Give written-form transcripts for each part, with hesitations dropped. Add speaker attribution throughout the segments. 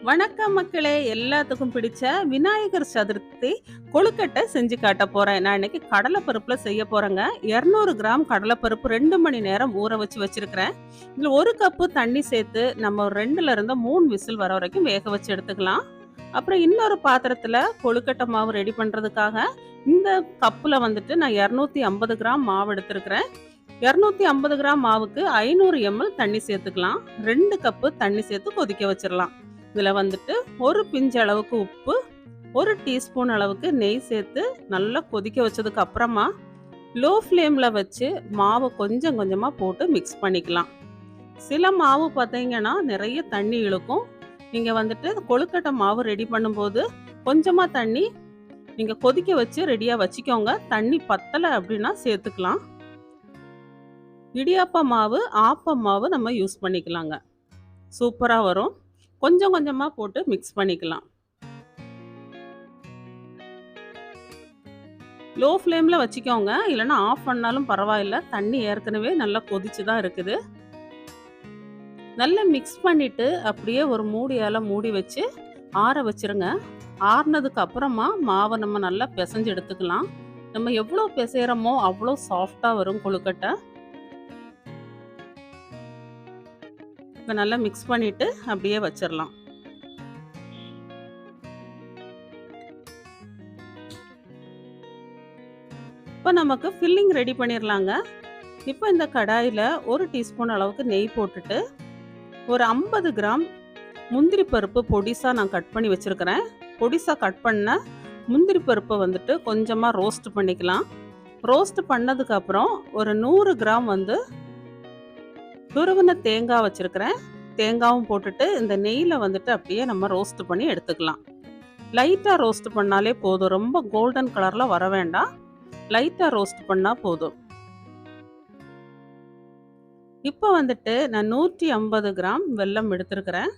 Speaker 1: வணக்கம் மக்களே, எல்லாத்துக்கும் பிடிச்ச விநாயகர் சதுர்த்தி கொழுக்கட்டை செஞ்சு காட்ட போறேன். நான் இன்னைக்கு கடலைப்பருப்புல செய்ய போறேங்க. 200 கிராம் கடலைப்பருப்பு 2 மணி நேரம் ஊற வச்சிருக்கிறேன். இதுல 1 கப்பு தண்ணி சேர்த்து நம்ம 2ல இருந்து 3 விசில் வர வரைக்கும் வேக வச்சு எடுத்துக்கலாம். அப்புறம் இன்னொரு பாத்திரத்துல கொழுக்கட்டை மாவு ரெடி பண்றதுக்காக இந்த கப்புல நான் 250 கிராம் மாவு எடுத்திருக்கிறேன். 250 கிராம் மாவுக்கு 500 ml தண்ணி சேர்த்துக்கலாம். 2 கப்பு தண்ணி சேர்த்து கொதிக்க வச்சிடலாம். இதில் ஒரு பிஞ்சு அளவுக்கு உப்பு, 1 டீஸ்பூன் அளவுக்கு நெய் சேர்த்து நல்லா கொதிக்க வச்சதுக்கு அப்புறமா லோ ஃப்ளேமில் வச்சு மாவை கொஞ்சம் கொஞ்சமாக போட்டு மிக்ஸ் பண்ணிக்கலாம். சில மாவு பார்த்தீங்கன்னா நிறைய தண்ணி இழுக்கும். நீங்கள் கொழுக்கட்டை மாவு ரெடி பண்ணும்போது கொஞ்சமாக தண்ணி நீங்கள் கொதிக்க வச்சு ரெடியாக வச்சுக்கோங்க. தண்ணி பத்தலை அப்படின்னா சேர்த்துக்கலாம். இடியாப்ப மாவு, ஆப்ப மாவு நம்ம யூஸ் பண்ணிக்கலாங்க. சூப்பராக வரும். கொஞ்சம் கொஞ்சமாக போட்டு மிக்ஸ் பண்ணிக்கலாம். லோ ஃப்ளேமில் வச்சுக்கோங்க, இல்லைன்னா ஆஃப் பண்ணாலும் பரவாயில்ல. தண்ணி ஏற்கனவே நல்லா கொதிச்சு தான் இருக்குது. நல்லா மிக்ஸ் பண்ணிவிட்டு அப்படியே ஒரு மூடியால் மூடி வச்சு ஆற வச்சுருங்க. ஆறுனதுக்கு அப்புறமா மாவை நம்ம நல்லா பிசைஞ்சு எடுத்துக்கலாம். நம்ம எவ்வளோ பிசைகிறோமோ அவ்வளோ சாஃப்டாக வரும் கொழுக்கட்டை. இப்போ நல்லா மிக்ஸ் பண்ணிவிட்டு அப்படியே வச்சிடலாம். இப்போ நமக்கு ஃபில்லிங் ரெடி பண்ணிடலாங்க. இப்போ இந்த கடாயில் 1 டீஸ்பூன் அளவுக்கு நெய் போட்டுட்டு ஒரு 50 கிராம் முந்திரி பருப்பு பொடிசாக நான் கட் பண்ணி வச்சுருக்கிறேன். பொடிசாக கட் பண்ண முந்திரி பருப்பை கொஞ்சமாக ரோஸ்ட் பண்ணிக்கலாம். ரோஸ்ட் பண்ணதுக்கப்புறம் ஒரு 100 கிராம் துருவின தேங்காய் வச்சுருக்கிறேன். தேங்காயும் போட்டுட்டு இந்த நெய்யில் அப்படியே நம்ம ரோஸ்ட் பண்ணி எடுத்துக்கலாம். லைட்டாக ரோஸ்ட் பண்ணாலே போதும். ரொம்ப கோல்டன் கலரில் வர வேண்டாம். லைட்டாக ரோஸ்ட் பண்ணால் போதும். இப்போ நான் 150 கிராம் வெல்லம் எடுத்துருக்கிறேன்.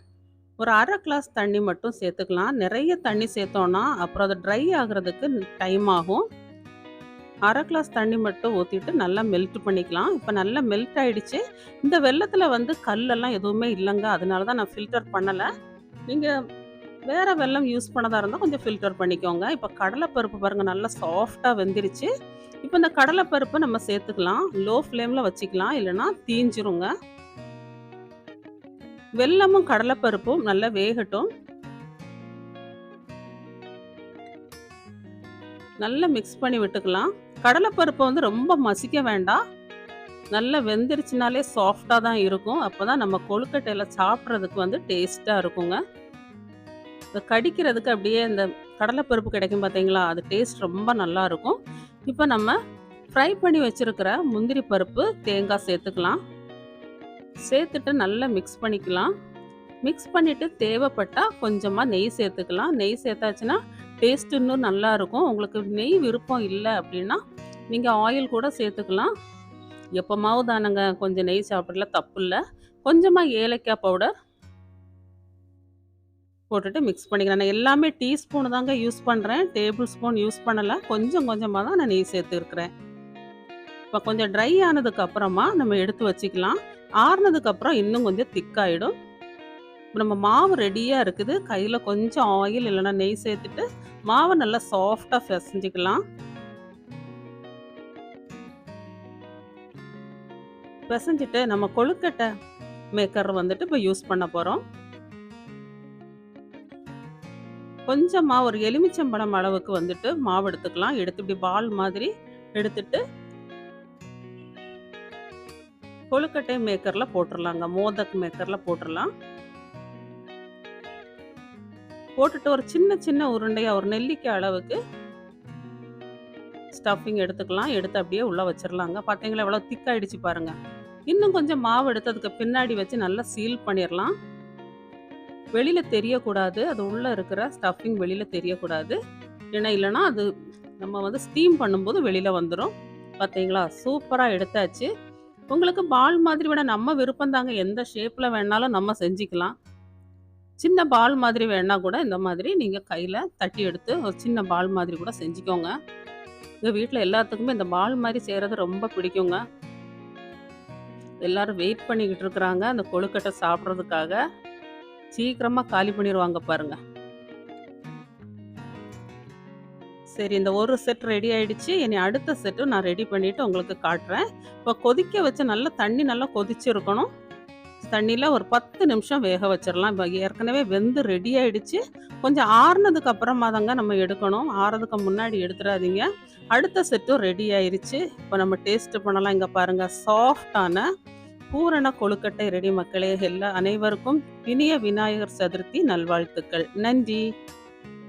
Speaker 1: ஒரு அரை கிளாஸ் தண்ணி மட்டும் சேர்த்துக்கலாம். நிறைய தண்ணி சேர்த்தோன்னா அப்புறம் அது ட்ரை ஆகிறதுக்கு டைம் ஆகும். அரை கிளாஸ் தண்ணி மட்டும் ஊற்றிட்டு நல்லா மெல்ட் பண்ணிக்கலாம். இப்போ நல்லா மெல்ட் ஆகிடுச்சு. இந்த வெல்லத்தில் கல்லெல்லாம் எதுவுமே இல்லைங்க. அதனால தான் நான் ஃபில்டர் பண்ணலை. நீங்கள் வேறு வெல்லம் யூஸ் பண்ணதாக இருந்தால் கொஞ்சம் ஃபில்டர் பண்ணிக்கோங்க. இப்போ கடலைப்பருப்பு பாருங்கள், நல்லா சாஃப்டாக வெந்துருச்சு. இப்போ இந்த கடலைப்பருப்பை நம்ம சேர்த்துக்கலாம். லோ ஃப்ளேமில் வச்சுக்கலாம், இல்லைன்னா தீஞ்சிருங்க. வெல்லமும் கடலைப்பருப்பும் நல்லா வேகட்டும். நல்லா மிக்ஸ் பண்ணி விட்டுக்கலாம். கடலைப்பருப்பை ரொம்ப மசிக்க வேண்டாம். நல்லா வெந்துருச்சுனாலே சாஃப்டாக தான் இருக்கும். அப்போ தான் நம்ம கொழுக்கட்டையில் சாப்பிட்றதுக்கு டேஸ்ட்டாக இருக்குங்க. இப்போ கடிக்கிறதுக்கு அப்படியே இந்த கடலைப்பருப்பு கிடைக்கும் பார்த்தீங்களா, அது டேஸ்ட் ரொம்ப நல்லா இருக்கும். இப்போ நம்ம ஃப்ரை பண்ணி வச்சுருக்கிற முந்திரி பருப்பு, தேங்காய் சேர்த்துக்கலாம். சேர்த்துட்டு நல்லா மிக்ஸ் பண்ணிக்கலாம். மிக்ஸ் பண்ணிவிட்டு தேவைப்பட்டால் கொஞ்சமாக நெய் சேர்த்துக்கலாம். நெய் சேர்த்தாச்சுன்னா டேஸ்ட் இன்னும் நல்லா இருக்கும். உங்களுக்கு நெய் விருப்பம் இல்லை அப்படின்னா நீங்கள் ஆயில் கூட சேர்த்துக்கலாம். எப்போமாவது தானங்க கொஞ்சம் நெய் சாப்பிடல, தப்பு இல்லை. கொஞ்சமாக ஏலக்காய் பவுடர் போட்டுட்டு மிக்ஸ் பண்ணிக்கிறேன். நான் எல்லாமே டீஸ்பூன் தாங்க யூஸ் பண்ணுறேன், டேபிள் ஸ்பூன் யூஸ் பண்ணலை. கொஞ்சம் கொஞ்சமாக தான் நான் நெய் சேர்த்துருக்கிறேன். இப்போ கொஞ்சம் ட்ரை ஆனதுக்கு அப்புறமா நம்ம எடுத்து வச்சுக்கலாம். ஆறுனதுக்கப்புறம் இன்னும் கொஞ்சம் திக்காயிடும். நம்ம மாவு ரெடியாக இருக்குது. கையில் கொஞ்சம் ஆயில் இல்லைன்னா நெய் சேர்த்துட்டு மாவை நல்லா சாஃப்டாக பிசைஞ்சிக்கலாம். பிசைஞ்சிட்டு நம்ம கொழுக்கட்டை மேக்கர் இப்போ யூஸ் பண்ண போகிறோம். கொஞ்சமாக ஒரு எலுமிச்சம்பழம் அளவுக்கு மாவு எடுத்துக்கலாம். எடுத்து இப்படி பால் மாதிரி எடுத்துட்டு கொழுக்கட்டை மேக்கரில் போட்டுடலாங்க. மோதக் மேக்கரில் போட்டுடலாம். போட்டுட்டு ஒரு சின்ன சின்ன உருண்டையாக ஒரு நெல்லிக்காய் அளவுக்கு ஸ்டஃபிங் எடுத்துக்கலாம். எடுத்து அப்படியே உள்ளே வச்சிடலாங்க. பார்த்தீங்களா எவ்வளோ திக்காயிடுச்சு பாருங்கள். இன்னும் கொஞ்சம் மாவு எடுத்து அதுக்கு பின்னாடி வச்சு நல்லா சீல் பண்ணிடலாம். வெளியில் தெரியக்கூடாது, அது உள்ளே இருக்கிற ஸ்டஃபிங் வெளியில் தெரியக்கூடாது. இல்லைன்னா அது நம்ம ஸ்டீம் பண்ணும்போது வெளியில் வந்துடும். பார்த்தீங்களா, சூப்பராக எடுத்தாச்சு. உங்களுக்கு பால் மாதிரி விட நம்ம விருப்பம் தாங்க. எந்த ஷேப்பில் வேணாலும் நம்ம செஞ்சுக்கலாம். சின்ன பால் மாதிரி வேணா கூட இந்த மாதிரி நீங்கள் கையில் தட்டி எடுத்து ஒரு சின்ன பால் மாதிரி கூட செஞ்சுக்கோங்க. எங்கள் வீட்டில் எல்லாத்துக்குமே இந்த பால் மாதிரி செய்கிறது ரொம்ப பிடிக்குங்க. எல்லாரும் வெயிட் பண்ணிக்கிட்டு இருக்கிறாங்க அந்த கொழுக்கட்டை சாப்பிட்றதுக்காக. சீக்கிரமா காலி பண்ணிருவாங்க பாருங்க. சரி, இந்த ஒரு செட் ரெடி ஆயிடுச்சு. இனி அடுத்த செட்டும் நான் ரெடி பண்ணிட்டு உங்களுக்கு காட்டுறேன். இப்போ கொதிக்க வச்ச தண்ணி நல்லா கொதிச்சிருக்கணும். தண்ணியில ஒரு 10 நிமிஷம் வேக வச்சிரலாம். இப்போ ஏற்கனவே வெந்து ரெடி ஆயிடுச்சு. கொஞ்சம் ஆறுனதுக்கு அப்புறமா தாங்க நம்ம எடுக்கணும். ஆறதுக்கு முன்னாடி எடுத்துறாதீங்க. அடுத்த செட்டும் ரெடி ஆயிருச்சு. இப்போ நம்ம டேஸ்ட் பண்ணலாம். இங்க பாருங்க, சாஃப்ட்டான பூரண கொழுக்கட்டை ரெடி மக்களே. அனைவருக்கும் இனிய விநாயகர் சதுர்த்தி நல்வாழ்த்துக்கள். நன்றி.